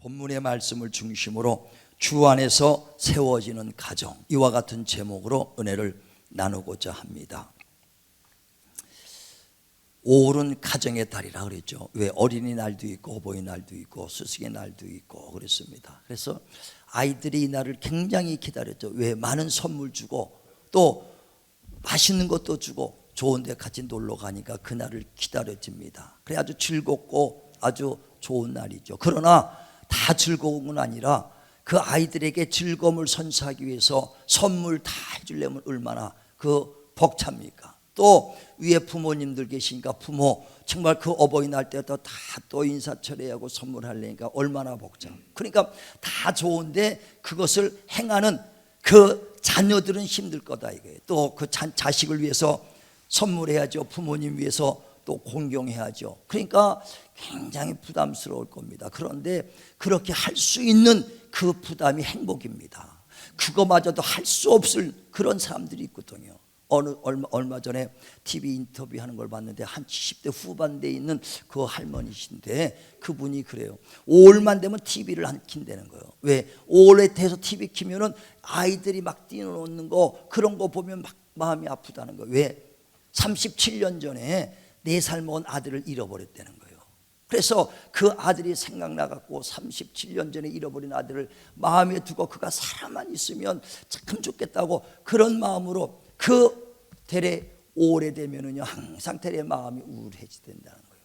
본문의 말씀을 중심으로 주 안에서 세워지는 가정, 이와 같은 제목으로 은혜를 나누고자 합니다. 5월은 가정의 달이라 그랬죠. 왜? 어린이날도 있고 어버이날도 있고 스승의 날도 있고 그랬습니다. 그래서 아이들이 이 날을 굉장히 기다렸죠. 왜? 많은 선물 주고 또 맛있는 것도 주고 좋은 데 같이 놀러 가니까 그날을 기다려집니다. 그래 아주 즐겁고 아주 좋은 날이죠. 그러나 다 즐거운 건 아니라 그 아이들에게 즐거움을 선사하기 위해서 선물 다 해주려면 얼마나 그 벅찹니까? 또 위에 부모님들 계시니까 부모 정말 그 어버이날 때도 다 또 인사철회하고 선물하려니까 얼마나 벅차. 그러니까 다 좋은데 그것을 행하는 그 자녀들은 힘들 거다 이거예요. 또 그 자식을 위해서 선물해야죠. 부모님 위해서 또 공경해야죠. 그러니까 굉장히 부담스러울 겁니다. 그런데 그렇게 할 수 있는 그 부담이 행복입니다. 그거마저도 할 수 없을 그런 사람들이 있거든요. 얼마 전에 TV 인터뷰하는 걸 봤는데 한 70대 후반대에 있는 그 할머니신데 그분이 그래요. 5월만 되면 TV를 안 킨다는 거예요. 왜? 5월에 돼서 TV 키면은 아이들이 막 뛰어노는 거 그런 거 보면 막 마음이 아프다는 거예요. 왜? 37년 전에 4살 먹은 아들을 잃어버렸다는 거예요. 그래서 그 아들이 생각나갖고 37년 전에 잃어버린 아들을 마음에 두고 그가 살아만 있으면 참 좋겠다고 그런 마음으로 그 대래 5월에 되면은요 항상 대래 마음이 우울해지된다는 거예요.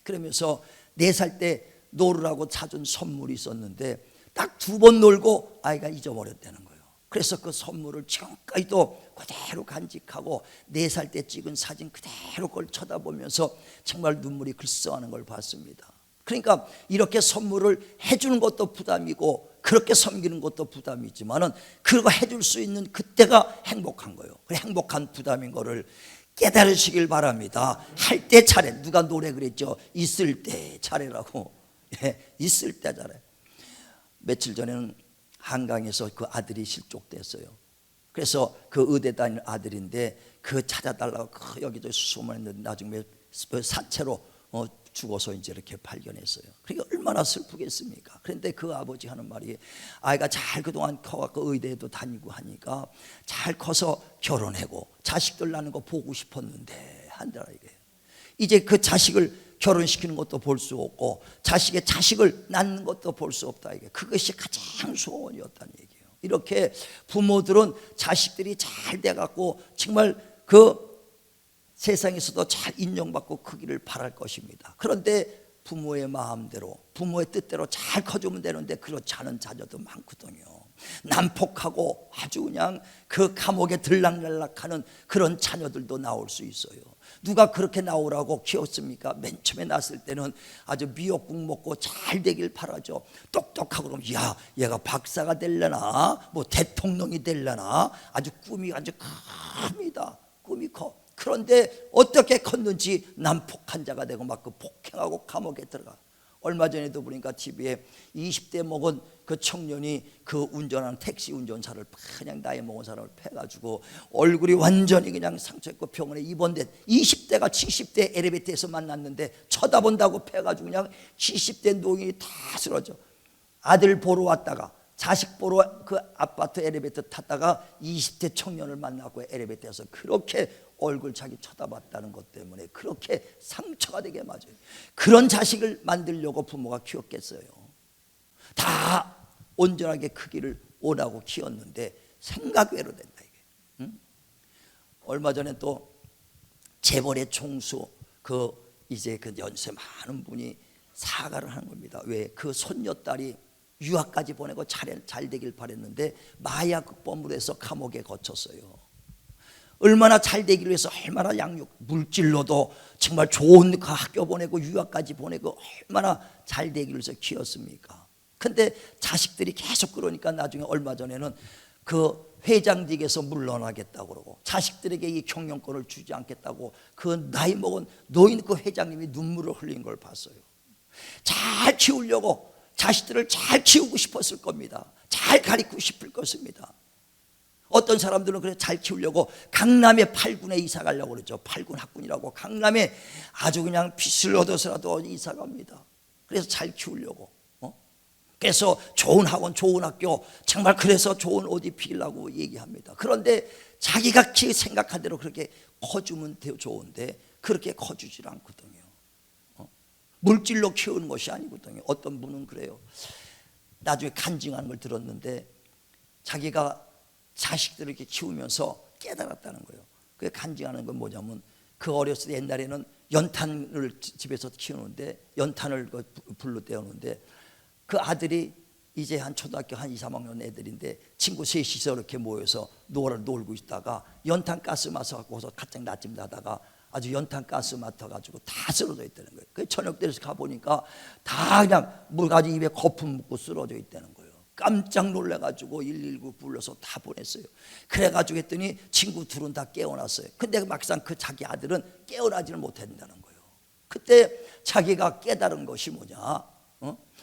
그러면서 4살 때 놀으라고 사준 선물이 있었는데 딱 2번 놀고 아이가 잊어버렸다는 거예요. 그래서 그 선물을 지금까지도 그대로 간직하고 4살 때 찍은 사진 그대로 그걸 쳐다보면서 정말 눈물이 글썽하는 걸 봤습니다. 그러니까 이렇게 선물을 해주는 것도 부담이고 그렇게 섬기는 것도 부담이지만은 그거 해줄 수 있는 그때가 행복한 거예요. 행복한 부담인 거를 깨달으시길 바랍니다. 할 때 차례. 누가 노래 그랬죠? 있을 때 차례라고. 있을 때 차례. 며칠 전에는 한강에서 그 아들이 실족됐어요. 그래서 그 의대 다니는 아들인데 그 찾아달라고 그 여기도 수소문했는데 나중에 사체로 죽어서 이제 이렇게 발견했어요. 그러니까 얼마나 슬프겠습니까? 그런데 그 아버지 하는 말이 아이가 잘 그동안 커갖고 의대에도 다니고 하니까 잘 커서 결혼하고 자식들 낳는 거 보고 싶었는데 한다라 이거예요. 이제 그 자식을 결혼시키는 것도 볼 수 없고 자식의 자식을 낳는 것도 볼 수 없다 이게 그것이 가장 소원이었다는 얘기예요. 이렇게 부모들은 자식들이 잘 돼갖고 정말 그 세상에서도 잘 인정받고 크기를 바랄 것입니다. 그런데 부모의 마음대로 부모의 뜻대로 잘 커주면 되는데 그렇지 않은 자녀도 많거든요. 난폭하고 아주 그냥 그 감옥에 들락날락하는 그런 자녀들도 나올 수 있어요. 누가 그렇게 나오라고 키웠습니까? 맨 처음에 낳았을 때는 아주 미역국 먹고 잘 되길 바라죠. 똑똑하고 그러면 야 얘가 박사가 되려나 뭐 대통령이 되려나 아주 꿈이 아주 큽니다. 꿈이 커. 그런데 어떻게 컸는지 난폭한 자가 되고 막 그 폭행하고 감옥에 들어가. 얼마 전에도 보니까 TV에 20대 먹은 그 청년이 그 운전하는 택시 운전사를 그냥 나이 먹은 사람을 패가지고 얼굴이 완전히 그냥 상처있고 병원에 입원된 20대가 70대 엘리베이터에서 만났는데 쳐다본다고 패가지고 그냥 70대 노인이 다 쓰러져. 아들 보러 왔다가 자식 보러 그 아파트 엘리베이터 탔다가 20대 청년을 만나고 엘리베이터에서 그렇게 얼굴 자기 쳐다봤다는 것 때문에 그렇게 상처가 되게 맞아요. 그런 자식을 만들려고 부모가 키웠겠어요. 다 온전하게 크기를 원하고 키웠는데 생각외로 된다 이게. 응? 얼마 전에 또 재벌의 총수 그 이제 그 연세 많은 분이 사과를 하는 겁니다. 왜? 그 손녀딸이 유학까지 보내고 잘 되길 바랬는데 마약범으로 해서 감옥에 거쳤어요. 얼마나 잘 되기를 위해서 얼마나 양육 물질로도 정말 좋은 그 학교 보내고 유학까지 보내고 얼마나 잘 되기를 위해서 키웠습니까? 근데 자식들이 계속 그러니까 나중에 얼마 전에는 그 회장직에서 물러나겠다고 그러고 자식들에게 이 경영권을 주지 않겠다고 그 나이 먹은 노인 그 회장님이 눈물을 흘린 걸 봤어요. 잘 키우려고 자식들을 잘 키우고 싶었을 겁니다. 잘 가르치고 싶을 것입니다. 어떤 사람들은 그래 잘 키우려고 강남의 8군에 이사 가려고 그러죠. 8군 학군이라고 강남에 아주 그냥 빚을 얻어서라도 이사 갑니다. 그래서 잘 키우려고 그래서 좋은 학원, 좋은 학교, 정말 그래서 좋은 옷 입히려고 얘기합니다. 그런데 자기가 생각한 대로 그렇게 커주면 좋은데 그렇게 커주질 않거든요. 물질로 키우는 것이 아니거든요. 어떤 분은 그래요. 나중에 간증하는 걸 들었는데 자기가 자식들을 이렇게 키우면서 깨달았다는 거예요. 그 간증하는 건 뭐냐면 그 어렸을 때 옛날에는 연탄을 집에서 키우는데 연탄을 불로 때우는데 그 아들이 이제 한 초등학교 한 2, 3학년 애들인데 친구 셋이서 이렇게 모여서 놀고 있다가 연탄 가스 맡아갖고서 가장 낮잠 자다가 아주 연탄 가스 맡아가지고 다 쓰러져 있다는 거예요. 그 저녁 때에서 가보니까 다 그냥 물가지 입에 거품 묻고 쓰러져 있다는 거예요. 깜짝 놀라가지고 119 불러서 다 보냈어요. 그래가지고 했더니 친구 둘은 다 깨어났어요. 근데 막상 그 자기 아들은 깨어나지를 못한다는 거예요. 그때 자기가 깨달은 것이 뭐냐?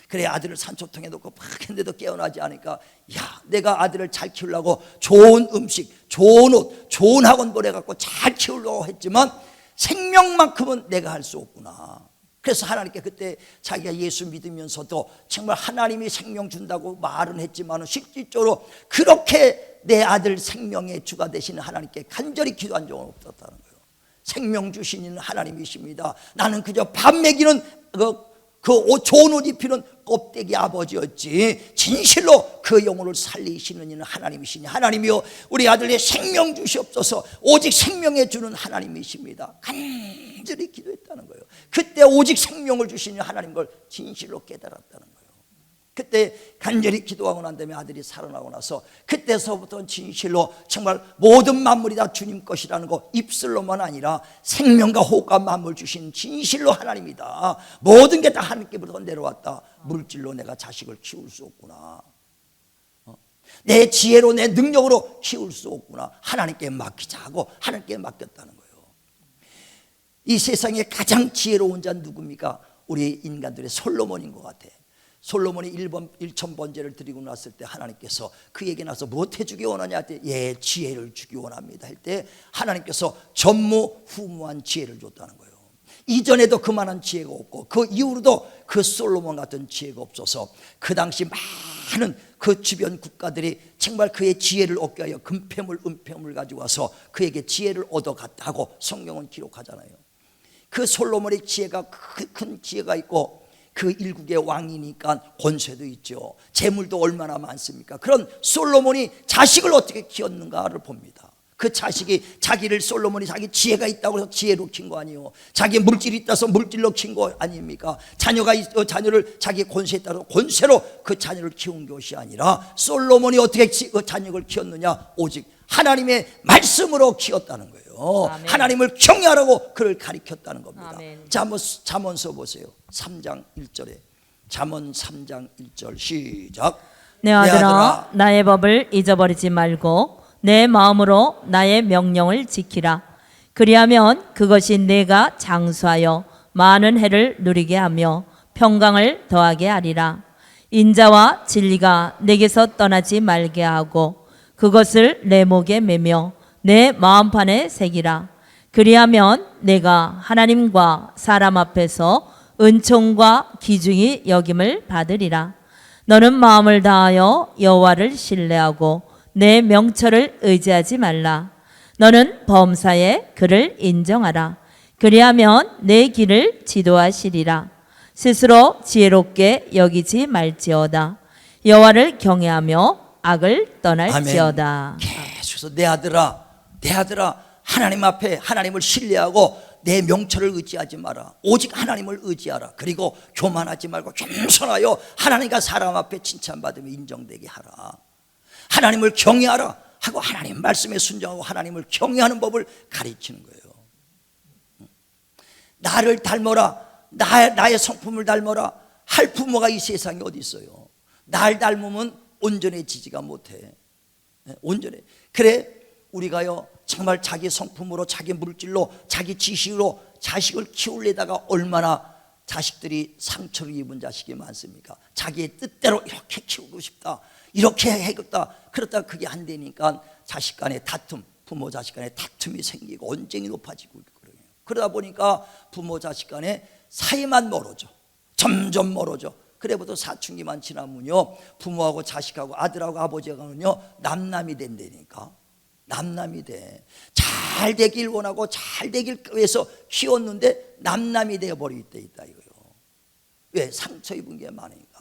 그래 아들을 산소통에 놓고 막 했는데도 깨어나지 않으니까 야 내가 아들을 잘 키우려고 좋은 음식, 좋은 옷, 좋은 학원 보내갖고 잘 키우려고 했지만 생명만큼은 내가 할 수 없구나. 그래서 하나님께 그때 자기가 예수 믿으면서도 정말 하나님이 생명 준다고 말은 했지만 실질적으로 그렇게 내 아들 생명의 주가 되시는 하나님께 간절히 기도한 적은 없었다는 거예요. 생명 주시는 하나님이십니다. 나는 그저 밥 먹이는 좋은 옷 입히는 껍데기 아버지였지 진실로 그 영혼을 살리시는 이는 하나님이시니 하나님이여 우리 아들의 생명 주시옵소서. 오직 생명해 주는 하나님이십니다. 간절히 기도했다는 거예요. 그때 오직 생명을 주시는 하나님 걸 진실로 깨달았다는 거예요. 그때 간절히 기도하고 난 다음에 아들이 살아나고 나서 그때서부터 진실로 정말 모든 만물이 다 주님 것이라는 거 입술로만 아니라 생명과 호흡과 만물 주신 진실로 하나님이다. 모든 게 다 하나님께부터 내려왔다. 물질로 내가 자식을 키울 수 없구나. 내 지혜로 내 능력으로 키울 수 없구나. 하나님께 맡기자 하고 하나님께 맡겼다는 거예요. 이 세상에 가장 지혜로운 자는 누굽니까? 우리 인간들의 솔로몬인 것 같아. 솔로몬이 1000번제를 드리고 났을 때 하나님께서 그에게 나서 무엇 해주기 원하냐 할 때 예 지혜를 주기 원합니다 할 때 하나님께서 전무후무한 지혜를 줬다는 거예요. 이전에도 그만한 지혜가 없고 그 이후로도 그 솔로몬 같은 지혜가 없어서 그 당시 많은 그 주변 국가들이 정말 그의 지혜를 얻게 하여 금패물 은패물 가지고 와서 그에게 지혜를 얻어갔다고 성경은 기록하잖아요. 그 솔로몬의 지혜가 큰 지혜가 있고 그 일국의 왕이니까 권세도 있죠. 재물도 얼마나 많습니까? 그런 솔로몬이 자식을 어떻게 키웠는가를 봅니다. 그 자식이 자기를 솔로몬이 자기 지혜가 있다고 해서 지혜로 킨 거 아니에요. 자기 물질이 있다서 물질로 킨 거 아닙니까? 자녀를 자기 권세에 따라서 권세로 그 자녀를 키운 것이 아니라 솔로몬이 어떻게 그 자녀를 키웠느냐? 오직 하나님의 말씀으로 키웠다는 거예요. 아멘. 하나님을 경외하라고 그를 가르쳤다는 겁니다. 아멘. 자, 한번 잠언서 보세요. 3장 1절에 잠언 3장 1절 시작. 내 아들아 나의 법을 잊어버리지 말고 내 마음으로 나의 명령을 지키라. 그리하면 그것이 내가 장수하여 많은 해를 누리게 하며 평강을 더하게 하리라. 인자와 진리가 내게서 떠나지 말게 하고 그것을 내 목에 매며 내 마음판에 새기라. 그리하면 내가 하나님과 사람 앞에서 은총과 기중이 여김을 받으리라. 너는 마음을 다하여 여호와를 신뢰하고 내 명철을 의지하지 말라. 너는 범사에 그를 인정하라. 그리하면 내 길을 지도하시리라. 스스로 지혜롭게 여기지 말지어다. 여호와를 경외하며 악을 떠날지어다. 계속해서 내 아들아 하나님 앞에 하나님을 신뢰하고 내 명철을 의지하지 마라. 오직 하나님을 의지하라. 그리고 교만하지 말고 겸손하여 하나님과 사람 앞에 칭찬받으며 인정되게 하라. 하나님을 경외하라 하고 하나님 말씀에 순종하고 하나님을 경외하는 법을 가르치는 거예요. 나를 닮아라. 나의 성품을 닮아라 할 부모가 이 세상에 어디 있어요? 날 닮으면 온전해지지가 못해. 온전해. 그래 우리가요 정말 자기 성품으로 자기 물질로 자기 지식으로 자식을 키우려다가 얼마나 자식들이 상처를 입은 자식이 많습니까? 자기의 뜻대로 이렇게 키우고 싶다 이렇게 해야겠다 그러다 그게 안 되니까 자식 간의 다툼 부모 자식 간의 다툼이 생기고 언쟁이 높아지고 그래요. 그러다 보니까 부모 자식 간의 사이만 멀어져 점점 멀어져. 그래부터 사춘기만 지나면요 부모하고 자식하고 아들하고 아버지하고는요 남남이 된다니까. 남남이 돼. 잘 되길 원하고 잘 되길 위해서 키웠는데 남남이 되어버릴 때 있다 이거요. 왜? 상처 입은 게 많으니까.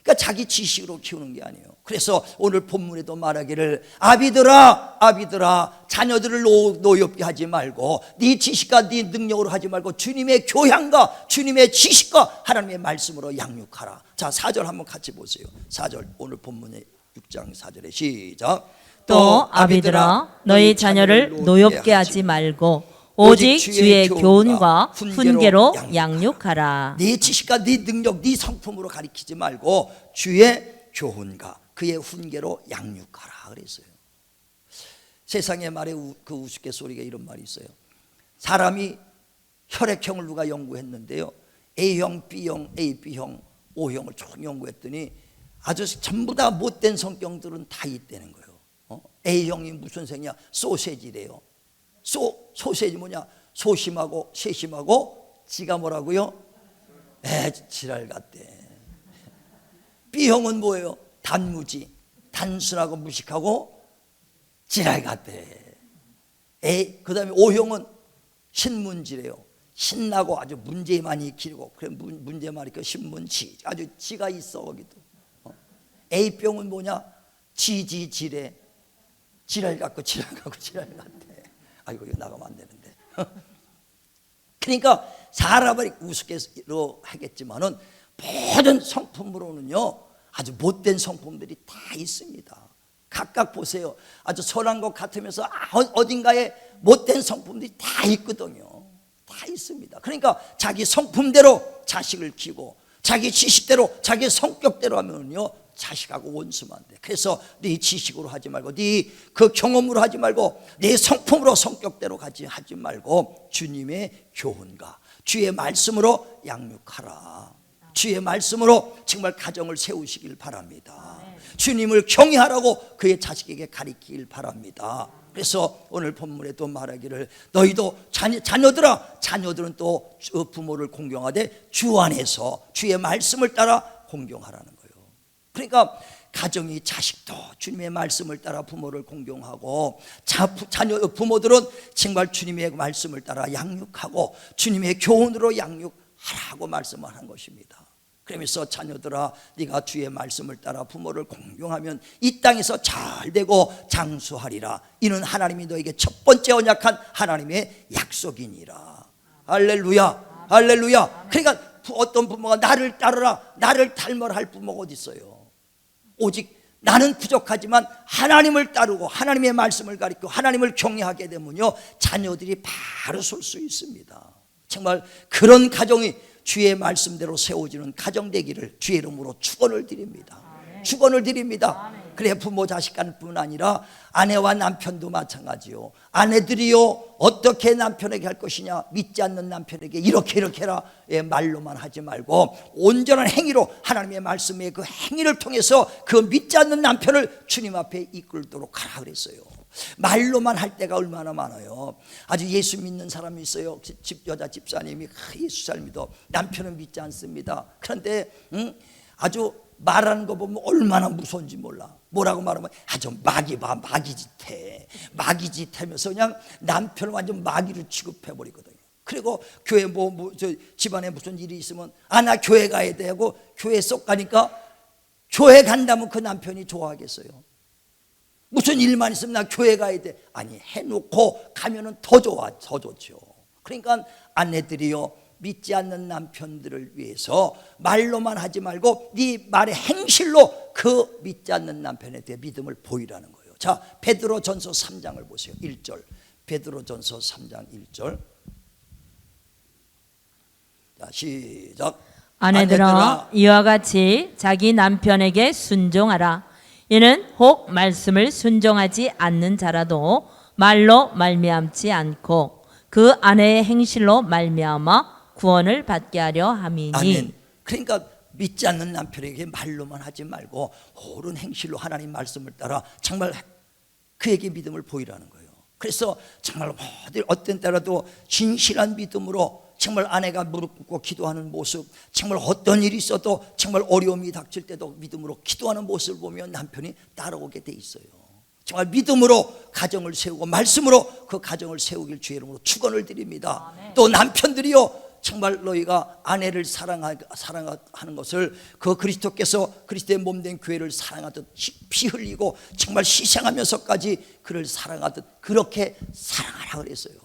그러니까 자기 지식으로 키우는 게 아니에요. 그래서 오늘 본문에도 말하기를 아비들아 자녀들을 노엽게 하지 말고 네 지식과 네 능력으로 하지 말고 주님의 교양과 주님의 지식과 하나님의 말씀으로 양육하라. 자 4절 한번 같이 보세요. 4절 오늘 본문의 6장 4절에 시작. 또 아비들아 너희 자녀를 노엽게 하지 말고 오직 주의 교훈과 훈계로 양육하라. 네 지식과 네 능력 네 성품으로 가리키지 말고 주의 교훈과 그의 훈계로 양육하라 그랬어요. 세상의 말에 그 우스갯소리가 이런 말이 있어요. 사람이 혈액형을 누가 연구했는데요 A형, B형, AB형, O형을 쭉 연구했더니 아주 전부 다 못된 성격들은 다 있다는 거예요. A형이 무슨 생이야? 소세지래요. 소세지 뭐냐? 소심하고 세심하고 지가 뭐라고요? 지랄 같대. B형은 뭐예요? 단무지, 단순하고 무식하고 지랄 같대. 그 다음에 O형은 신문지래요. 신나고 아주 문제 많이 길고 그래 문제 많이 그 신문지 아주 지가 있어 거기도. A병은 뭐냐? 지지지래. 지랄 같고 지랄 같대. 아이고 이거 나가면 안 되는데. 그러니까 사람을 우습게로 하겠지만은 모든 성품으로는요 아주 못된 성품들이 다 있습니다. 각각 보세요. 아주 선한 것 같으면서 어딘가에 못된 성품들이 다 있거든요. 다 있습니다. 그러니까 자기 성품대로 자식을 키우고 자기 지식대로 자기 성격대로 하면요 자식하고 원수만 돼. 그래서 네 지식으로 하지 말고 네 그 경험으로 하지 말고 네 성품으로 성격대로 하지 말고 주님의 교훈과 주의 말씀으로 양육하라. 주의 말씀으로 정말 가정을 세우시길 바랍니다. 주님을 경외하라고 그의 자식에게 가르치길 바랍니다. 그래서 오늘 본문에 또 말하기를 너희도 자녀들은 또 부모를 공경하되 주 안에서 주의 말씀을 따라 공경하라는 거예요. 그러니까 가정이 자식도 주님의 말씀을 따라 부모를 공경하고 부모들은 정말 주님의 말씀을 따라 양육하고 주님의 교훈으로 양육하라고 말씀을 한 것입니다. 그러면서 자녀들아 네가 주의 말씀을 따라 부모를 공경하면 이 땅에서 잘되고 장수하리라. 이는 하나님이 너에게 첫 번째 언약한 하나님의 약속이니라. 할렐루야 할렐루야. 그러니까 어떤 부모가 나를 따르라 나를 닮으라 할 부모가 어디 있어요? 오직 나는 부족하지만 하나님을 따르고 하나님의 말씀을 가리키고 하나님을 경외하게 되면요 자녀들이 바로 설 수 있습니다. 정말 그런 가정이 주의 말씀대로 세워지는 가정 되기를 주의 이름으로 축원을 드립니다. 축원을 드립니다. 그래 부모 자식간뿐 아니라 아내와 남편도 마찬가지요. 아내들이요 어떻게 남편에게 할 것이냐 믿지 않는 남편에게 이렇게 해라 말로만 하지 말고 온전한 행위로 하나님의 말씀의 그 행위를 통해서 그 믿지 않는 남편을 주님 앞에 이끌도록 하라 그랬어요. 말로만 할 때가 얼마나 많아요. 아주 예수 믿는 사람이 있어요. 여자 집사님이 예수 잘 믿어 남편은 믿지 않습니다. 그런데 아주 말하는 거 보면 얼마나 무서운지 몰라. 뭐라고 말하면 아주 마귀짓해 마귀짓하면서 그냥 남편을 완전 마귀로 취급해버리거든요. 그리고 교회 저 집안에 무슨 일이 있으면 나 교회 가야 돼 하고 교회 쏙 가니까 교회 간다면 그 남편이 좋아하겠어요? 무슨 일만 있으면 나 교회 가야 돼. 아니 해놓고 가면은 더 좋죠. 그러니까 아내들이요 믿지 않는 남편들을 위해서 말로만 하지 말고 네 말의 행실로 그 믿지 않는 남편에 대해 믿음을 보이라는 거예요. 자 베드로전서 3장을 보세요. 1절 베드로전서 3장 1절 자 시작. 아내들아 이와 같이 자기 남편에게 순종하라. 이는 혹 말씀을 순종하지 않는 자라도 말로 말미암지 않고 그 아내의 행실로 말미암아 구원을 받게 하려 함이니. 아멘. 그러니까 믿지 않는 남편에게 말로만 하지 말고 옳은 행실로 하나님 말씀을 따라 정말 그에게 믿음을 보이라는 거예요. 그래서 정말 어떤 때라도 진실한 믿음으로 정말 아내가 무릎 꿇고 기도하는 모습, 정말 어떤 일이 있어도 정말 어려움이 닥칠 때도 믿음으로 기도하는 모습을 보면 남편이 따라오게 돼 있어요. 정말 믿음으로 가정을 세우고 말씀으로 그 가정을 세우길 주의 이름으로 축원을 드립니다. 또 남편들이요, 정말 너희가 아내를 사랑하는 것을 그 그리스도께서 그리스도의 몸된 교회를 사랑하듯 피 흘리고 정말 희생하면서까지 그를 사랑하듯 그렇게 사랑하라 그랬어요.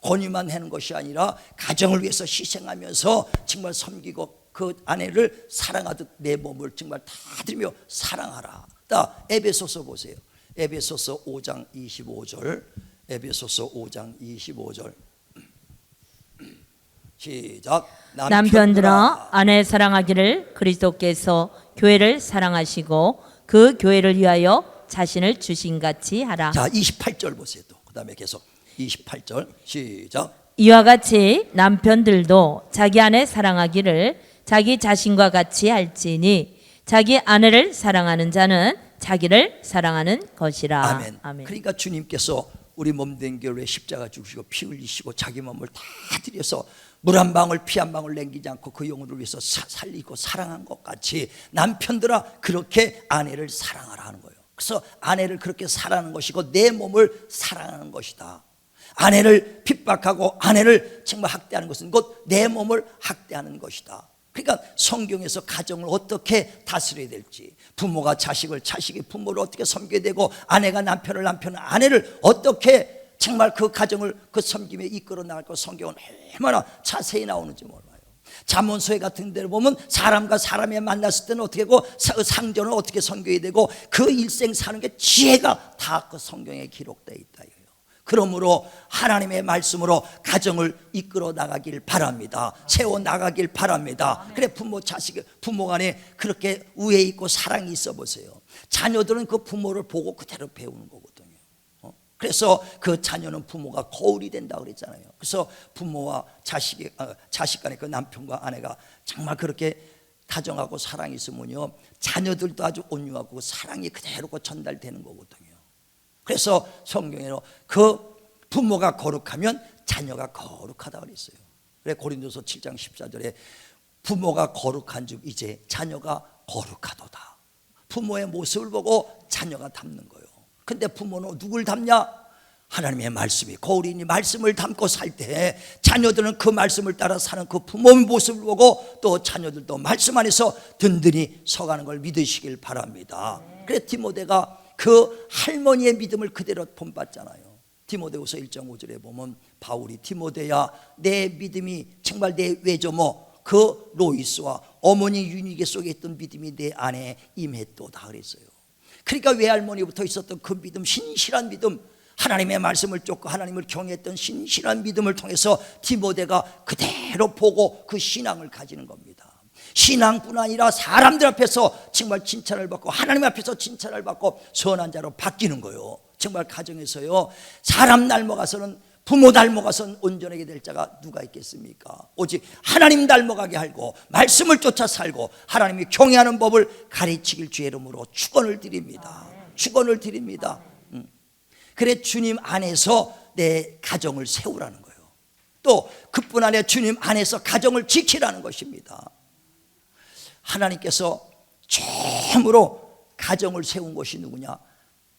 권위만 하는 것이 아니라 가정을 위해서 희생하면서 정말 섬기고 그 아내를 사랑하듯 내 몸을 정말 다 드리며 사랑하라. 자, 에베소서 보세요. 에베소서 5장 25절. 에베소서 5장 25절. 시작. 남편들아 아내 사랑하기를 그리스도께서 교회를 사랑하시고 그 교회를 위하여 자신을 주신같이 하라. 자, 28절 보세요. 또 그다음에 계속 28절 시작. 이와 같이 남편들도 자기 아내 사랑하기를 자기 자신과 같이 할지니 자기 아내를 사랑하는 자는 자기를 사랑하는 것이라. 아멘. 아멘. 그러니까 주님께서 우리 몸된 교회에 십자가 죽으시고 피 흘리시고 자기 몸을 다 드려서 물 한 방울 피 한 방울 남기지 않고 그 영혼을 위해서 살리고 사랑한 것 같이 남편들아 그렇게 아내를 사랑하라 하는 거예요. 그래서 아내를 그렇게 사랑하는 것이고 내 몸을 사랑하는 것이다. 아내를 핍박하고 아내를 정말 학대하는 것은 곧 내 몸을 학대하는 것이다. 그러니까 성경에서 가정을 어떻게 다스려야 될지, 부모가 자식을, 자식이 부모를 어떻게 섬겨야 되고, 아내가 남편을, 남편은 아내를 어떻게 정말 그 가정을 그 섬김에 이끌어 나갈 거 성경은 얼마나 자세히 나오는지 몰라요. 잠언서에 같은 데를 보면 사람과 사람이 만났을 때는 어떻게 하고 상전을 어떻게 섬겨야 되고 그 일생 사는 게 지혜가 다 그 성경에 기록되어 있다. 그러므로 하나님의 말씀으로 가정을 이끌어 나가길 바랍니다. 세워 나가길 바랍니다. 그래 부모 자식 부모 간에 그렇게 우애 있고 사랑이 있어 보세요. 자녀들은 그 부모를 보고 그대로 배우는 거거든요. 그래서 그 자녀는 부모가 거울이 된다 그랬잖아요. 그래서 부모와 자식 간에 그 남편과 아내가 정말 그렇게 다정하고 사랑이 있으면요 자녀들도 아주 온유하고 사랑이 그대로 전달되는 거거든요. 그래서 성경에는 그 부모가 거룩하면 자녀가 거룩하다 그랬어요. 그래 고린도서 7장 14절에 부모가 거룩한 즉 이제 자녀가 거룩하도다. 부모의 모습을 보고 자녀가 닮는 거예요. 근데 부모는 누굴 닮냐? 하나님의 말씀이 거울이니 말씀을 담고 살 때 자녀들은 그 말씀을 따라 사는 그 부모의 모습을 보고 또 자녀들도 말씀 안에서 든든히 서가는 걸 믿으시길 바랍니다. 그래 디모데가 그 할머니의 믿음을 그대로 본받잖아요. 디모데후서 1장 5절에 보면 바울이 디모데야 내 믿음이 정말 내 외조모 그 로이스와 어머니 유니게 속에 있던 믿음이 내 안에 임했도다 그랬어요. 그러니까 외할머니부터 있었던 그 믿음, 신실한 믿음, 하나님의 말씀을 쫓고 하나님을 경외했던 신실한 믿음을 통해서 디모데가 그대로 보고 그 신앙을 가지는 겁니다. 신앙뿐 아니라 사람들 앞에서 정말 칭찬을 받고 하나님 앞에서 칭찬을 받고 선한 자로 바뀌는 거예요. 정말 가정에서요 사람 닮아가서는 부모 닮아가서는 온전하게 될 자가 누가 있겠습니까? 오직 하나님 닮아가게 하고 말씀을 쫓아 살고 하나님이 경외하는 법을 가르치길 주의 이름으로 축원을 드립니다. 축원을 드립니다. 그래 주님 안에서 내 가정을 세우라는 거예요. 또 그뿐 아니라 주님 안에서 가정을 지키라는 것입니다. 하나님께서 처음으로 가정을 세운 것이 누구냐?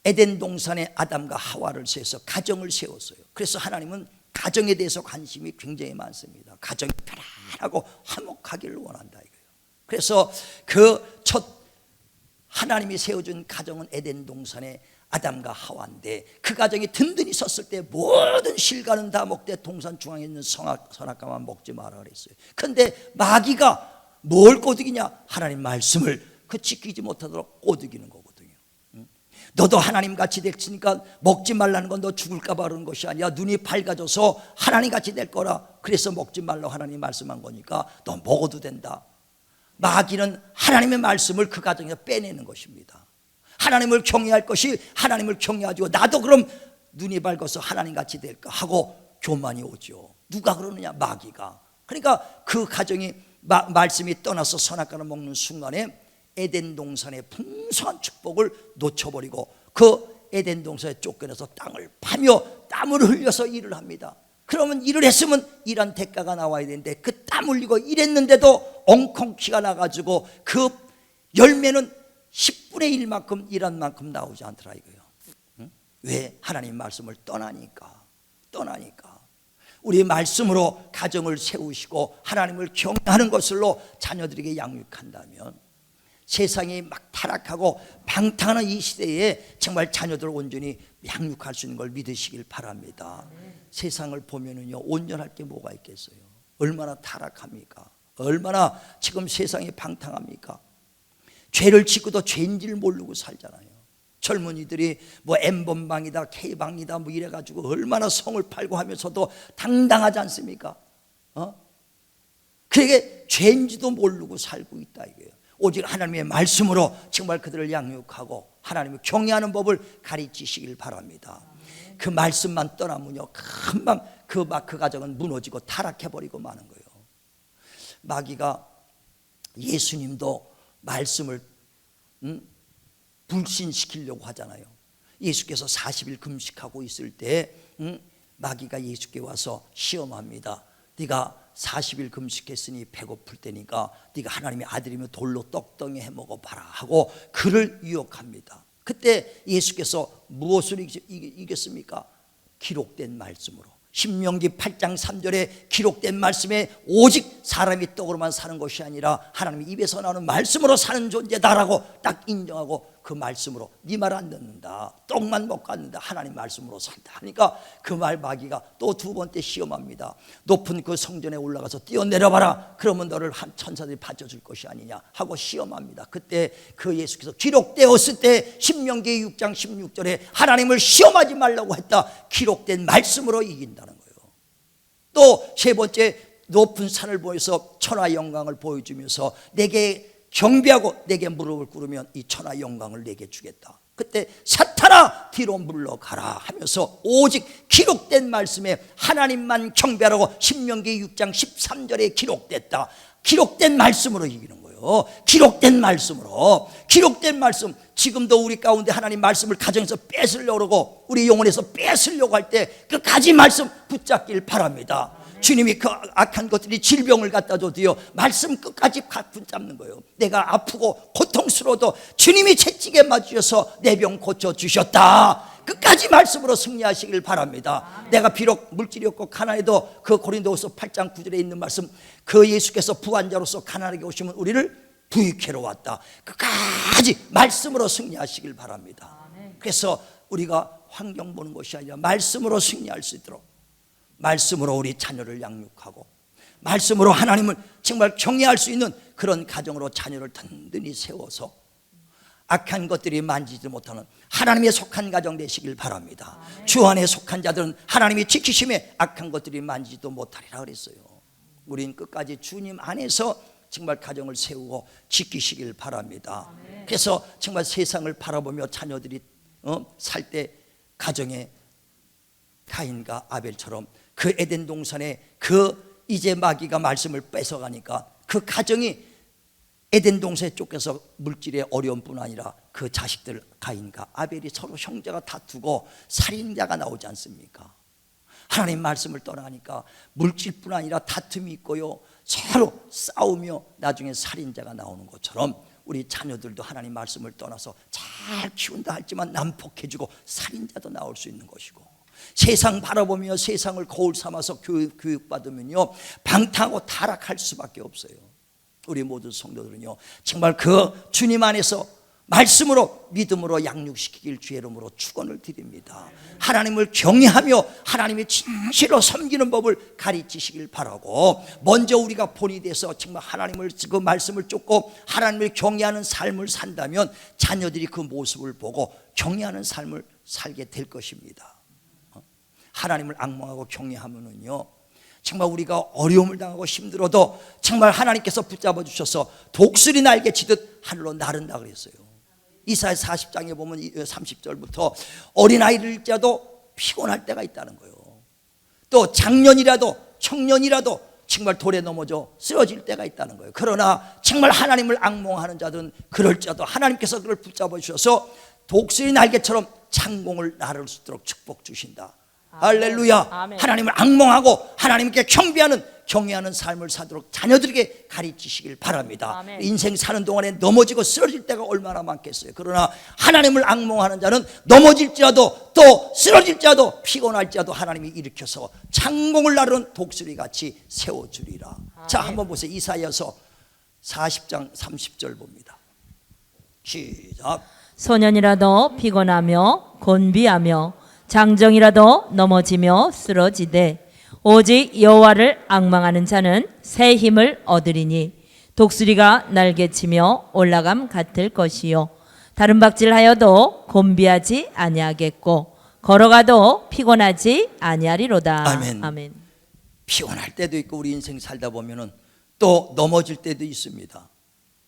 에덴 동산에 아담과 하와를 세워서 가정을 세웠어요. 그래서 하나님은 가정에 대해서 관심이 굉장히 많습니다. 가정이 편안하고 화목하기를 원한다 이거예요. 그래서 그 첫 하나님이 세워준 가정은 에덴 동산에 아담과 하와인데 그 가정이 든든히 섰을 때 모든 실과는 다 먹되 동산 중앙에 있는 선악과만 먹지 마라 그랬어요. 그런데 마귀가 뭘 꼬드기냐? 하나님 말씀을 그 지키지 못하도록 꼬드기는 거거든요. 너도 하나님같이 됐으니까 먹지 말라는 건 너 죽을까 봐 그러는 것이 아니라 눈이 밝아져서 하나님같이 될 거라 그래서 먹지 말라고 하나님 말씀한 거니까 너 먹어도 된다. 마귀는 하나님의 말씀을 그 가정에서 빼내는 것입니다. 하나님을 경외할 것이 하나님을 경외하죠. 나도 그럼 눈이 밝아서 하나님같이 될까 하고 교만이 오죠. 누가 그러느냐? 마귀가. 그러니까 그 가정이 말씀이 떠나서 선악과를 먹는 순간에 에덴 동산의 풍성한 축복을 놓쳐버리고 그 에덴 동산에 쫓겨나서 땅을 파며 땀을 흘려서 일을 합니다. 그러면 일을 했으면 일한 대가가 나와야 되는데 그 땀 흘리고 일했는데도 엉컹키가 나가지고 그 열매는 10분의 1만큼 일한 만큼 나오지 않더라 이거예요. 응? 왜? 하나님 말씀을 떠나니까. 우리 말씀으로 가정을 세우시고 하나님을 경외하는 것으로 자녀들에게 양육한다면 세상이 막 타락하고 방탕한 이 시대에 정말 자녀들을 온전히 양육할 수 있는 걸 믿으시길 바랍니다. 세상을 보면은요, 온전할 게 뭐가 있겠어요? 얼마나 타락합니까? 얼마나 지금 세상이 방탕합니까? 죄를 짓고도 죄인지를 모르고 살잖아요. 젊은이들이 뭐 M번방이다 K방이다 뭐 이래가지고 얼마나 성을 팔고 하면서도 당당하지 않습니까? 그게 죄인지도 모르고 살고 있다 이거예요. 오직 하나님의 말씀으로 정말 그들을 양육하고 하나님을 경외하는 법을 가르치시길 바랍니다. 그 말씀만 떠나면요, 금방 그 가정은 무너지고 타락해버리고 마는 거예요. 마귀가 예수님도 말씀을 불신시키려고 하잖아요. 예수께서 40일 금식하고 있을 때 마귀가 예수께 와서 시험합니다. 네가 40일 금식했으니 배고플 때니까 네가 하나님의 아들이면 돌로 떡덩이 해먹어봐라 하고 그를 유혹합니다. 그때 예수께서 무엇을 이겼습니까? 기록된 말씀으로. 신명기 8장 3절에 기록된 말씀에 오직 사람이 떡으로만 사는 것이 아니라 하나님의 입에서 나오는 말씀으로 사는 존재다라고 딱 인정하고 그 말씀으로 네 말 안 듣는다, 떡만 먹고 앉는다, 하나님 말씀으로 산다 하니까 그 말 마귀가 또 두 번째 시험합니다. 높은 그 성전에 올라가서 뛰어내려봐라, 그러면 너를 한 천사들이 받쳐줄 것이 아니냐 하고 시험합니다. 그때 그 예수께서 기록되었을 때 신명기 6장 16절에 하나님을 시험하지 말라고 했다, 기록된 말씀으로 이긴다는 거예요. 또 세 번째, 높은 산을 보여서 천하 영광을 보여주면서 내게 경배하고 내게 무릎을 꿇으면 이 천하 영광을 내게 주겠다. 그때 사탄아 뒤로 물러가라 하면서 오직 기록된 말씀에 하나님만 경배하라고 신명기 6장 13절에 기록됐다. 기록된 말씀으로 이기는 거예요. 기록된 말씀으로. 기록된 말씀. 지금도 우리 가운데 하나님 말씀을 가정에서 뺏으려고 그러고 우리 영혼에서 뺏으려고 할 때 끝까지 말씀 붙잡길 바랍니다. 주님이 그 악한 것들이 질병을 갖다 줘도요, 말씀 끝까지 붙잡는 거예요. 내가 아프고 고통스러워도 주님이 채찍에 맞으셔서 내 병 고쳐주셨다. 끝까지 말씀으로 승리하시길 바랍니다. 내가 비록 물질이 없고 가난해도 그 고린도후서 8장 9절에 있는 말씀, 그 예수께서 부활자로서 가난하게 오시면 우리를 부익회로 왔다. 끝까지 말씀으로 승리하시길 바랍니다. 그래서 우리가 환경 보는 것이 아니라 말씀으로 승리할 수 있도록 말씀으로 우리 자녀를 양육하고 말씀으로 하나님을 정말 경외할 수 있는 그런 가정으로 자녀를 든든히 세워서 악한 것들이 만지지 못하는 하나님에 속한 가정 되시길 바랍니다. 주 안에 속한 자들은 하나님이 지키심에 악한 것들이 만지지도 못하리라 그랬어요. 우린 끝까지 주님 안에서 정말 가정을 세우고 지키시길 바랍니다. 그래서 정말 세상을 바라보며 자녀들이 살 때 가정에 가인과 아벨처럼 그 에덴 동산에 그 이제 마귀가 말씀을 뺏어가니까 그 가정이 에덴 동산에 쫓겨서 물질의 어려움뿐 아니라 그 자식들 가인과 아벨이 서로 형제가 다투고 살인자가 나오지 않습니까? 하나님 말씀을 떠나니까 물질뿐 아니라 다툼이 있고요, 서로 싸우며 나중에 살인자가 나오는 것처럼 우리 자녀들도 하나님 말씀을 떠나서 잘 키운다 할지만 난폭해지고 살인자도 나올 수 있는 것이고, 세상 바라보며 세상을 거울 삼아서 교육받으면요 방탕하고 타락할 수밖에 없어요. 우리 모든 성도들은요 정말 그 주님 안에서 말씀으로 믿음으로 양육시키길 주의 이름으로 축원을 드립니다. 하나님을 경외하며 하나님의 진실로 섬기는 법을 가르치시길 바라고, 먼저 우리가 본이 돼서 정말 하나님을 그 말씀을 쫓고 하나님을 경외하는 삶을 산다면 자녀들이 그 모습을 보고 경외하는 삶을 살게 될 것입니다. 하나님을 앙망하고 경외하면은요 정말 우리가 어려움을 당하고 힘들어도 정말 하나님께서 붙잡아 주셔서 독수리 날개 치듯 하늘로 나른다 그랬어요. 이사야 40장에 보면 30절부터 어린아이를 자도 피곤할 때가 있다는 거예요. 또 장년이라도 청년이라도 정말 돌에 넘어져 쓰러질 때가 있다는 거예요. 그러나 정말 하나님을 앙망하는 자들은 그럴 자도 하나님께서 그를 붙잡아 주셔서 독수리 날개처럼 창공을 나를 수 있도록 축복 주신다. 할렐루야. 아멘. 하나님을 앙몽하고 하나님께 경외하는 삶을 사도록 자녀들에게 가르치시길 바랍니다. 아멘. 인생 사는 동안에 넘어지고 쓰러질 때가 얼마나 많겠어요. 그러나 하나님을 앙몽하는 자는 넘어질지라도 또 쓰러질지라도 피곤할지라도 하나님이 일으켜서 창공을 나르는 독수리같이 세워주리라. 자, 한번 보세요. 이사야서 40장 30절 봅니다. 시작. 소년이라도 피곤하며 곤비하며 장정이라도 넘어지며 쓰러지되 오직 여호와를 앙망하는 자는 새 힘을 얻으리니 독수리가 날개치며 올라감 같을 것이요 다른 박질하여도 곤비하지 아니하겠고 걸어가도 피곤하지 아니하리로다. 아멘. 아멘. 피곤할 때도 있고 우리 인생 살다 보면은 또 넘어질 때도 있습니다.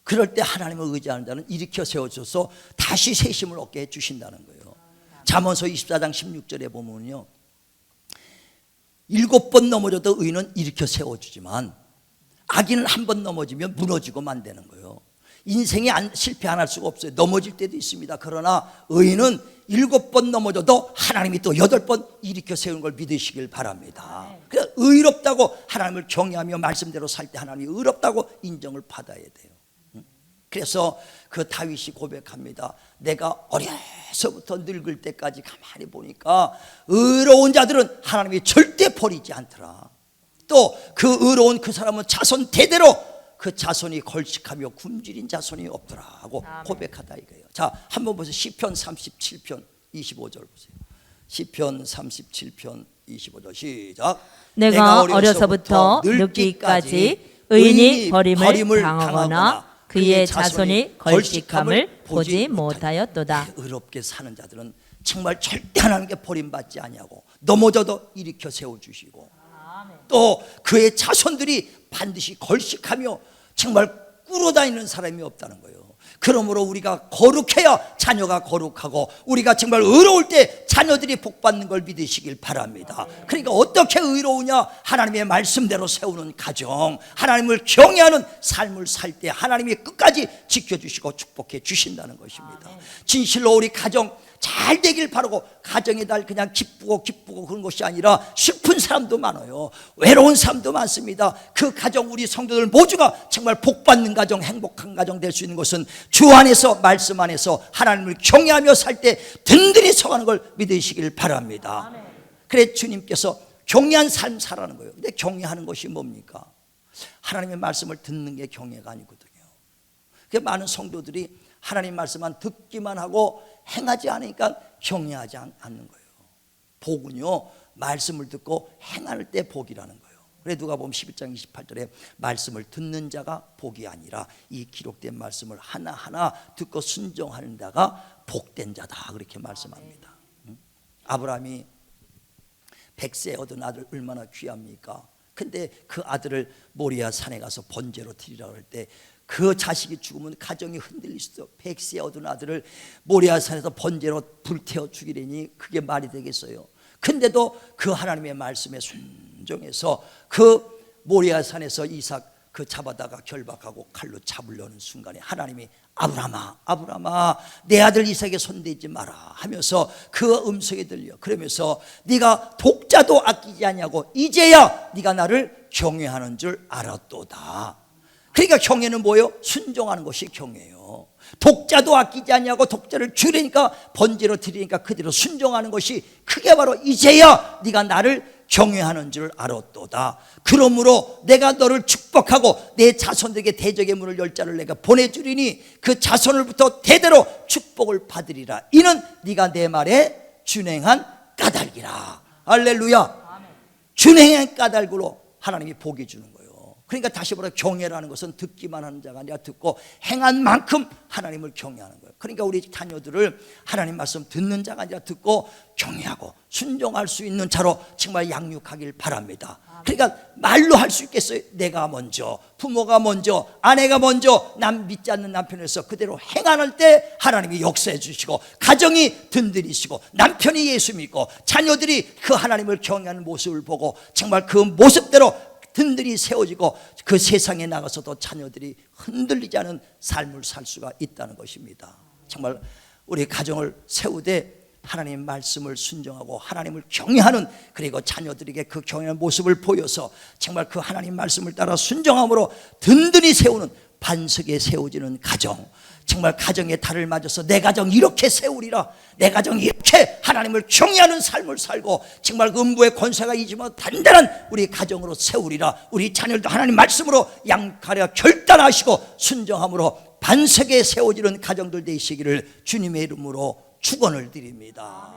그럴 때 하나님을 의지하는 자는 일으켜 세워줘서 다시 새 힘을 얻게 해주신다는 거예요. 잠언서 24장 16절에 보면요, 7번 넘어져도 의인은 일으켜 세워주지만 악인은 한 번 넘어지면 무너지고 만드는 거예요. 인생에 실패 안 할 수가 없어요. 넘어질 때도 있습니다. 그러나 의인은 7번 넘어져도 하나님이 또 8번 일으켜 세우는 걸 믿으시길 바랍니다. 그래서 의롭다고 하나님을 경외하며 말씀대로 살 때 하나님이 의롭다고 인정을 받아야 돼요. 그래서 그 다윗이 고백합니다. 내가 어려서부터 늙을 때까지 가만히 보니까 의로운 자들은 하나님이 절대 버리지 않더라. 또 그 의로운 그 사람은 자손 대대로 그 자손이 걸식하며 굶주린 자손이 없더라고 고백하다 이거예요. 자, 한번 보세요. 시편 37편 25절 보세요. 시편 37편 25절 시작. 내가 어려서부터 늙기까지 의인이 버림을 당하거나 그의 자손이 걸식함을 보지 못하였도다. 의롭게 사는 자들은 정말 절대 하나님께 버림받지 아니하고 넘어져도 일으켜 세워주시고 또 그의 자손들이 반드시 걸식하며 정말 꿇어다니는 사람이 없다는 거예요. 그러므로 우리가 거룩해야 자녀가 거룩하고 우리가 정말 의로울 때 자녀들이 복받는 걸 믿으시길 바랍니다. 그러니까 어떻게 의로우냐? 하나님의 말씀대로 세우는 가정, 하나님을 경외하는 삶을 살 때 하나님이 끝까지 지켜주시고 축복해 주신다는 것입니다. 진실로 우리 가정 잘 되길 바라고 가정의 달 그냥 기쁘고 그런 것이 아니라 슬픈 사람도 많아요. 외로운 사람도 많습니다. 그 가정 우리 성도들 모두가 정말 복받는 가정, 행복한 가정 될 수 있는 것은 주 안에서 말씀 안에서 하나님을 경외하며 살 때 든든히 서가는 걸 믿으시길 바랍니다. 그래 주님께서 경외한 삶 살라는 거예요. 근데 경외하는 것이 뭡니까? 하나님의 말씀을 듣는 게 경외가 아니거든요. 그래서 많은 성도들이 하나님 말씀만 듣기만 하고 행하지 않으니까 경외하지 않는 거예요. 복은요, 말씀을 듣고 행할 때 복이라는 거예요. 그래 누가복음 11장 28절에 말씀을 듣는 자가 복이 아니라 이 기록된 말씀을 하나하나 듣고 순종하는 자가 복된 자다 그렇게 말씀합니다. 아브라함이 100세 얻은 아들 얼마나 귀합니까? 근데 그 아들을 모리아 산에 가서 번제로 드리라고 할 때 그 자식이 죽으면 가정이 흔들릴 수도. 100세 얻은 아들을 모리아 산에서 번제로 불태워 죽이려니 그게 말이 되겠어요? 근데도 그 하나님의 말씀에 순종해서 그 모리아 산에서 이삭 그 잡아다가 결박하고 칼로 잡으려는 순간에 하나님이 아브라함아 내 아들 이삭에 손대지 마라 하면서 그 음성이 들려. 그러면서 네가 독자도 아끼지 않냐고 이제야 네가 나를 경외하는 줄 알았도다. 그러니까 경외는 뭐예요? 순종하는 것이 경외예요. 독자도 아끼지 않냐고 독자를 주려니까 번제로 드리니까 그대로 순종하는 것이 그게 바로 이제야 네가 나를 경외하는 줄 알았도다. 그러므로 내가 너를 축복하고 내 자손들에게 대적의 문을 열 자를 내가 보내주리니 그 자손을부터 대대로 축복을 받으리라. 이는 네가 내 말에 준행한 까닭이라. 할렐루야. 준행한 까닭으로 하나님이 복이 주는 거예요. 그러니까 다시 말해 경외라는 것은 듣기만 하는 자가 아니라 듣고 행한 만큼 하나님을 경외하는 거예요. 그러니까 우리 자녀들을 하나님 말씀 듣는 자가 아니라 듣고 경외하고 순종할 수 있는 자로 정말 양육하길 바랍니다. 그러니까 말로 할 수 있겠어요? 내가 먼저, 부모가 먼저, 아내가 먼저 남 믿지 않는 남편에서 그대로 행할 때 하나님이 역사해 주시고 가정이 든든히시고 남편이 예수 믿고 자녀들이 그 하나님을 경외하는 모습을 보고 정말 그 모습대로 든든히 세워지고 그 세상에 나가서도 자녀들이 흔들리지 않은 삶을 살 수가 있다는 것입니다. 정말 우리 가정을 세우되 하나님 말씀을 순종하고 하나님을 경외하는, 그리고 자녀들에게 그 경외하는 모습을 보여서 정말 그 하나님 말씀을 따라 순종함으로 든든히 세우는, 반석에 세워지는 가정, 정말 가정의 달을 맞아서 내 가정 이렇게 세우리라, 내 가정 이렇게 하나님을 경외하는 삶을 살고 정말 음부의 권세가 이지만 단단한 우리 가정으로 세우리라. 우리 자녀들도 하나님 말씀으로 양가려 결단하시고 순종함으로 반석에 세워지는 가정들 되시기를 주님의 이름으로 축원을 드립니다.